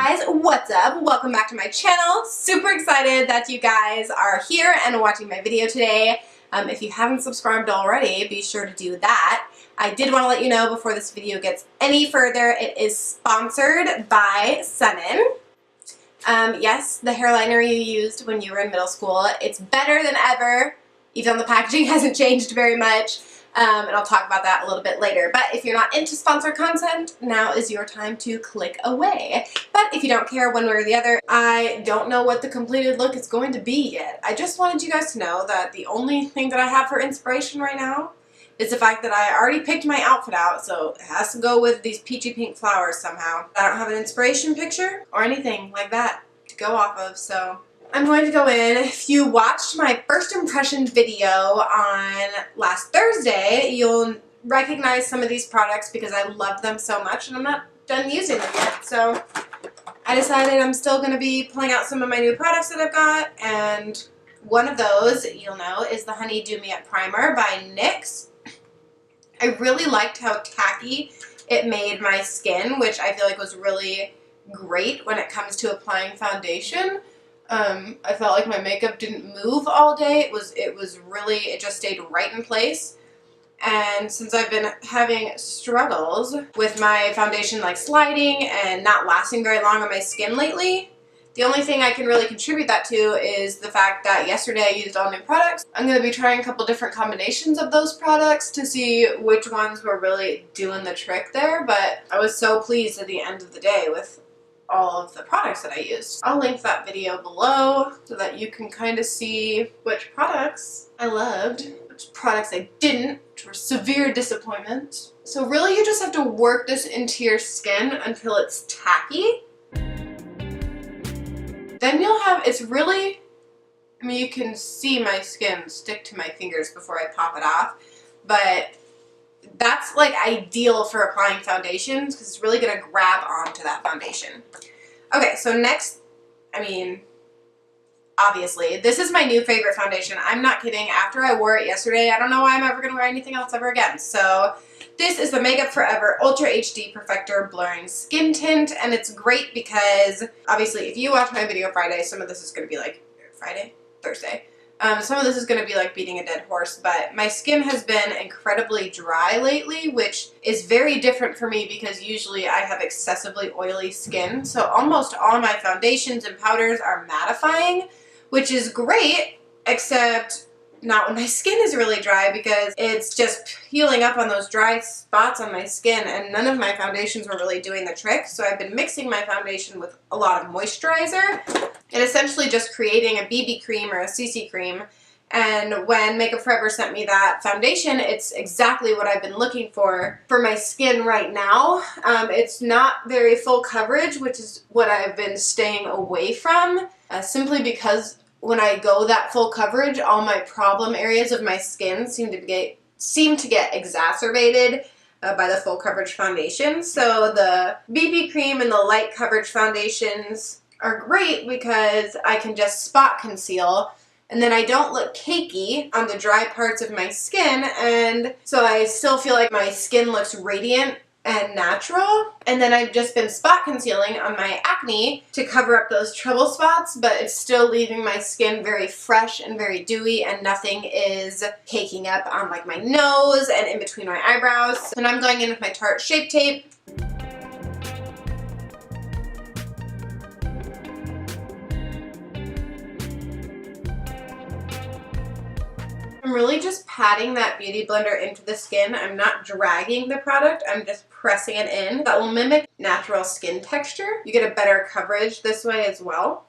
guys, what's up? Welcome back to my channel. Super excited that you guys are here and watching my video today. If you haven't subscribed already, be sure to do that. I did want to let you know before this video gets any further, it is sponsored by Sunin. Yes, the hair liner you used when you were in middle school, it's better than ever, even though the packaging hasn't changed very much. And I'll talk about that a little bit later. But if you're not into sponsored content, now is your time to click away. But if you don't care one way or the other, I don't know what the completed look is going to be yet. I just wanted you guys to know that the only thing that I have for inspiration right now is the fact that I already picked my outfit out, so it has to go with these peachy pink flowers somehow. I don't have an inspiration picture or anything like that to go off of, so I'm going to go in. If you watched my first impression video on last Thursday, you'll recognize some of these products because I love them so much and I'm not done using them yet. So I decided I'm still going to be pulling out some of my new products that I've got, and one of those, you'll know, is the Honey Do Me Up Primer by NYX. I really liked how tacky it made my skin, which I feel like was really great when it comes to applying foundation. I felt like my makeup didn't move all day. It just stayed right in place. And since I've been having struggles with my foundation like sliding and not lasting very long on my skin lately, the only thing I can really contribute that to is the fact that yesterday I used all new products. I'm going to be trying a couple different combinations of those products to see which ones were really doing the trick there, but I was so pleased at the end of the day with all of the products that I used. I'll link that video below so that you can kind of see which products I loved, which products I didn't, which were severe disappointments. So really you just have to work this into your skin until it's tacky. Then you'll have, it's really, I mean, you can see my skin stick to my fingers before I pop it off, but that's like ideal for applying foundations because it's really going to grab onto that foundation. Okay, so next, I mean, obviously, this is my new favorite foundation. I'm not kidding. After I wore it yesterday, I don't know why I'm ever going to wear anything else ever again. So this is the Makeup Forever Ultra HD Perfector Blurring Skin Tint, and it's great because, obviously, if you watch my video Friday, some of this is going to be like, Thursday. Some of this is going to be like beating a dead horse, but my skin has been incredibly dry lately, which is very different for me because usually I have excessively oily skin. So almost all my foundations and powders are mattifying, which is great, except not when my skin is really dry because it's just peeling up on those dry spots on my skin, and none of my foundations were really doing the trick. So I've been mixing my foundation with a lot of moisturizer and essentially just creating a BB cream or a CC cream. And when Makeup Forever sent me that foundation, it's exactly what I've been looking for my skin right now. It's not very full coverage, which is what I've been staying away from, simply because when I go that full coverage, all my problem areas of my skin seem to get exacerbated by the full coverage foundation. So the BB cream and the light coverage foundations are great because I can just spot conceal and then I don't look cakey on the dry parts of my skin, and so I still feel like my skin looks radiant and natural. And then I've just been spot concealing on my acne to cover up those trouble spots, but it's still leaving my skin very fresh and very dewy, and nothing is caking up on like my nose and in between my eyebrows. And I'm going in with my Tarte Shape Tape. I'm really just patting that beauty blender into the skin. I'm not dragging the product, I'm just pressing it in. That will mimic natural skin texture. You get a better coverage this way as well.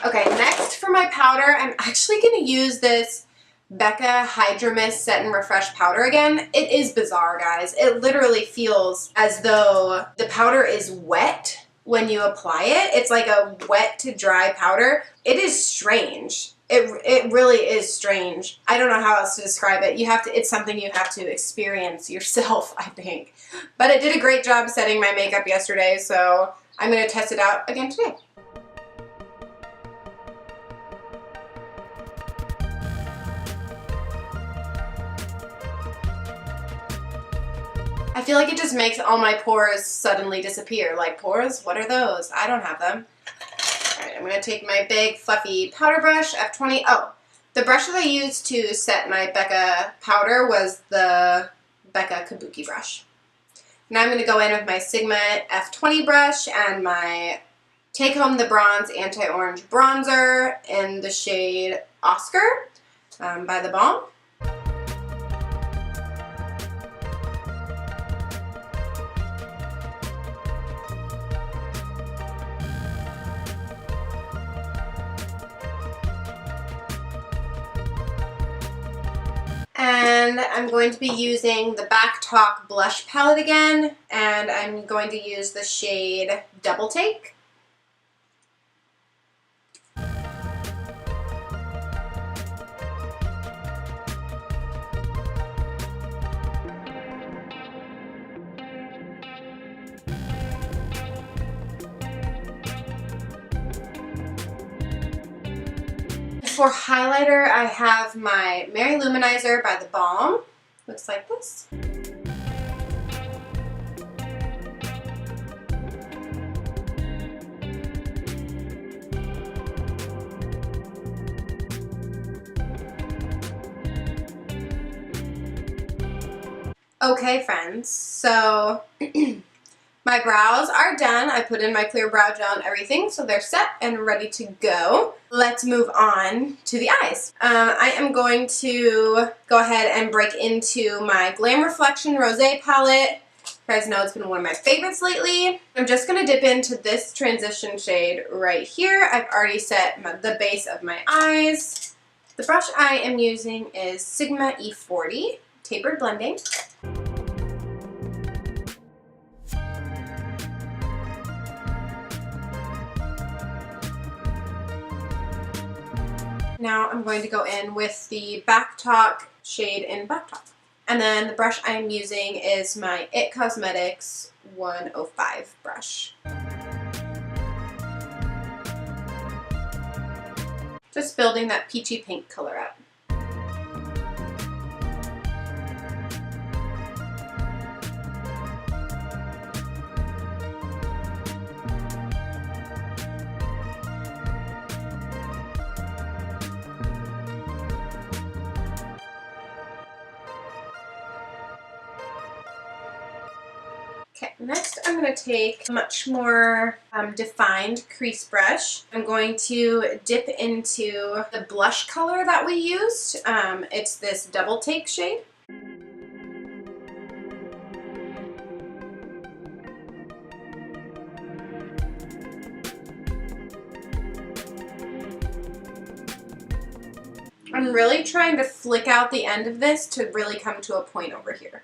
Okay, next for my powder, I'm actually going to use this Becca Hydra Mist Set and Refresh powder again. It is bizarre, guys. It literally feels as though the powder is wet when you apply it. It's like a wet to dry powder. It is strange. It really is strange. I don't know how else to describe it. It's something you have to experience yourself, I think. But it did a great job setting my makeup yesterday, so I'm going to test it out again today. I feel like it just makes all my pores suddenly disappear. Like, pores? What are those? I don't have them. Alright, I'm going to take my big fluffy powder brush, F20. Oh, the brush that I used to set my Becca powder was the Becca Kabuki brush. Now I'm going to go in with my Sigma F20 brush and my Take Home the Bronze Anti-Orange Bronzer in the shade Oscar by The Balm. And I'm going to be using the Back Talk blush palette again, and I'm going to use the shade Double Take. For highlighter, I have my Mary Luminizer by The Balm. Looks like this. Okay, friends, so my brows are done. I put in my clear brow gel and everything, so they're set and ready to go. Let's move on to the eyes. I am going to go ahead and break into my Glam Reflection Rosé palette. You guys know it's been one of my favorites lately. I'm just going to dip into this transition shade right here. I've already set the base of my eyes. The brush I am using is Sigma E40 Tapered Blending. Now I'm going to go in with the Back Talk shade in Back Talk. And then the brush I'm using is my IT Cosmetics 105 brush. Just building that peachy pink color up. Okay, next I'm going to take a much more defined crease brush. I'm going to dip into the blush color that we used. It's this Double Take shade. I'm really trying to flick out the end of this to really come to a point over here.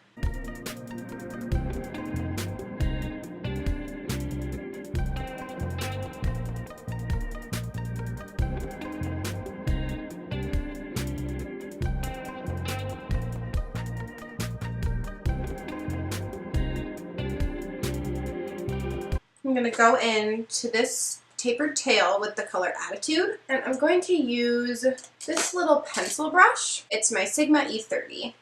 I'm going to go into this tapered tail with the color Attitude, and I'm going to use this little pencil brush. It's my Sigma E30.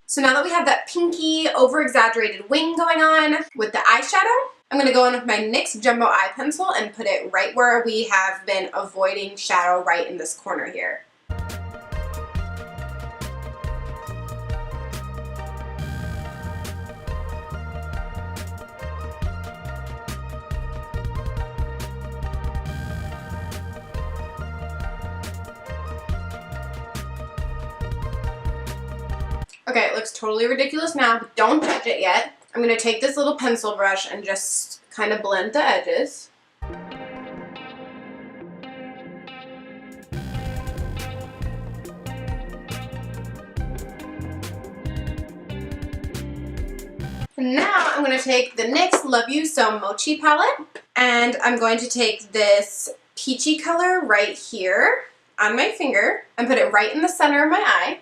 So now that we have that pinky, over-exaggerated wing going on with the eyeshadow, I'm going to go in with my NYX Jumbo Eye Pencil and put it right where we have been avoiding shadow, right in this corner here. Okay, it looks totally ridiculous now, but don't judge it yet. I'm going to take this little pencil brush and just kind of blend the edges. And now I'm going to take the NYX Love You So Mochi palette, and I'm going to take this peachy color right here on my finger and put it right in the center of my eye.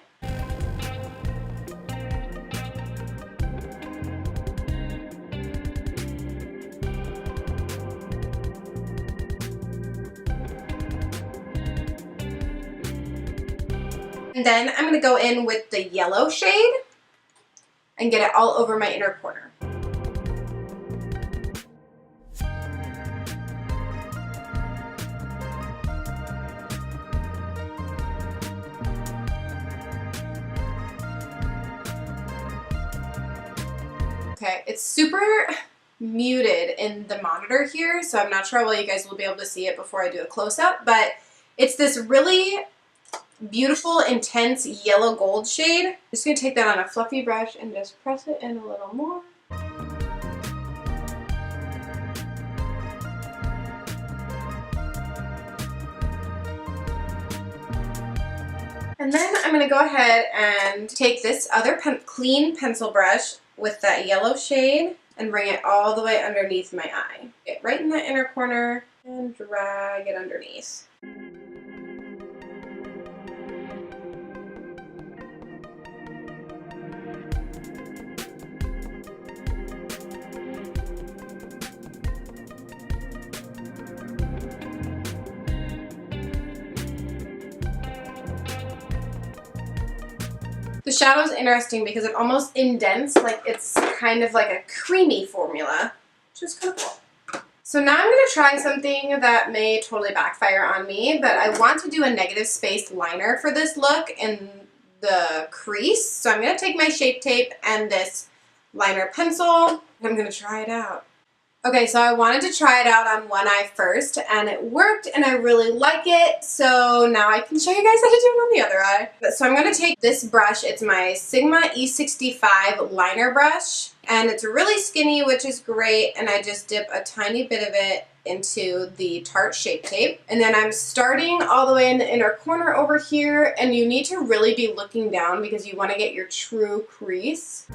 And then I'm going to go in with the yellow shade and get it all over my inner corner. Okay, it's super muted in the monitor here, so I'm not sure how well you guys will be able to see it before I do a close-up, but it's this really beautiful, intense yellow gold shade. I'm just going to take that on a fluffy brush and just press it in a little more. And then I'm going to go ahead and take this other clean pencil brush with that yellow shade and bring it all the way underneath my eye. Get right in that inner corner and drag it underneath. The shadow is interesting because it almost indents, like it's kind of like a creamy formula, which is kind of cool. So now I'm going to try something that may totally backfire on me, but I want to do a negative space liner for this look in the crease. So I'm going to take my Shape Tape and this liner pencil, and I'm going to try it out. Okay, so I wanted to try it out on one eye first, and it worked, and I really like it, so now I can show you guys how to do it on the other eye. So I'm going to take this brush, it's my Sigma E65 liner brush, and it's really skinny, which is great, and I just dip a tiny bit of it into the Tarte Shape Tape. And then I'm starting all the way in the inner corner over here, and you need to really be looking down because you want to get your true crease.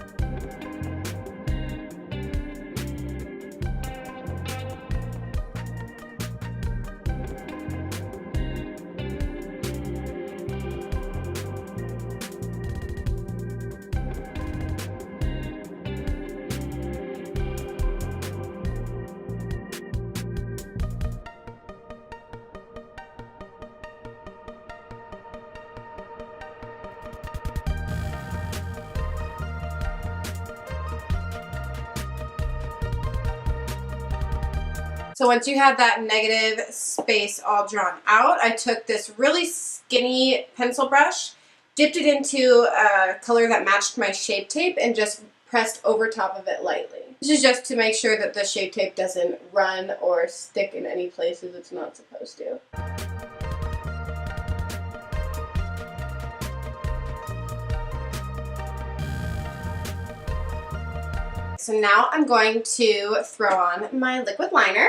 So once you have that negative space all drawn out, I took this really skinny pencil brush, dipped it into a color that matched my Shape Tape, and just pressed over top of it lightly. This is just to make sure that the Shape Tape doesn't run or stick in any places it's not supposed to. So now I'm going to throw on my liquid liner.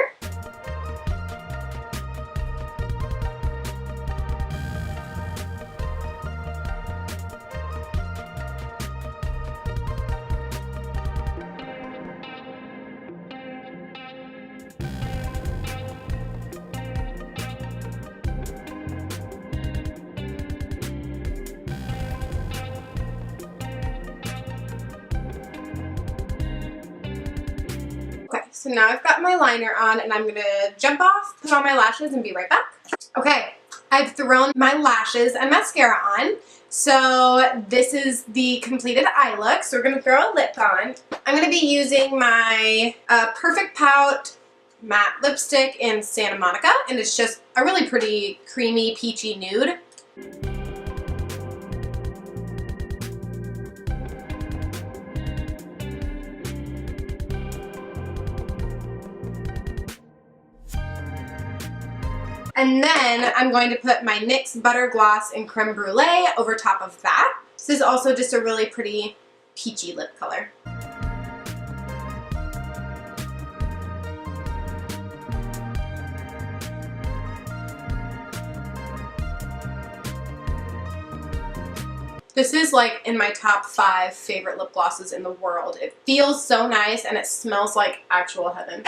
Okay, so now I've got my liner on, and I'm gonna jump off, put on my lashes, and be right back. Okay, I've thrown my lashes and mascara on, so this is the completed eye look. So we're gonna throw a lip on. I'm gonna be using my Perfect Pout matte lipstick in Santa Monica, and it's just a really pretty creamy peachy nude. And then I'm going to put my NYX Butter Gloss in Creme Brulee over top of that. This is also just a really pretty peachy lip color. This is like in my top 5 favorite lip glosses in the world. It feels so nice and it smells like actual heaven.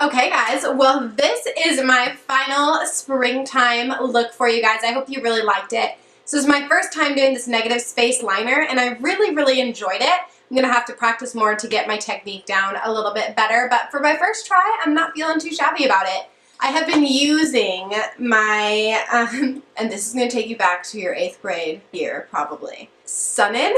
Okay guys, well this is my final springtime look for you guys. I hope you really liked it. So this is my first time doing this negative space liner and I really enjoyed it. I'm going to have to practice more to get my technique down a little bit better, but for my first try, I'm not feeling too shabby about it. I have been using my, and this is going to take you back to your 8th grade year probably, Sunin.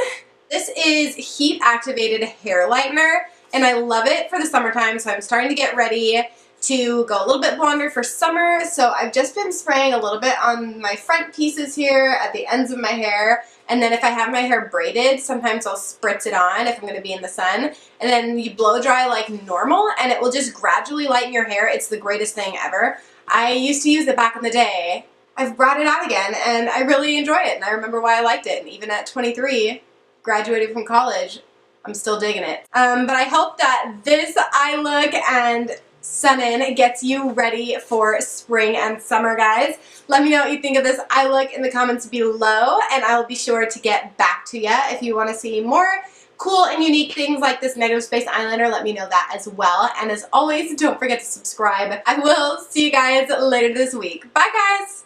This is heat activated hair lightener and I love it for the summertime, so I'm starting to get ready to go a little bit blonder for summer. So I've just been spraying a little bit on my front pieces here at the ends of my hair, and then if I have my hair braided, sometimes I'll spritz it on if I'm going to be in the sun, and then you blow dry like normal and it will just gradually lighten your hair. It's the greatest thing ever. I used to use it back in the day. I've brought it out again and I really enjoy it, and I remember why I liked it, and even at 23, graduated from college, I'm still digging it. But I hope that this eye look and Sunin gets you ready for spring and summer, guys. Let me know what you think of this eye look in the comments below, and I will be sure to get back to you. If you want to see more cool and unique things like this negative space eyeliner, let me know that as well. And as always, don't forget to subscribe. I will see you guys later this week. Bye, guys!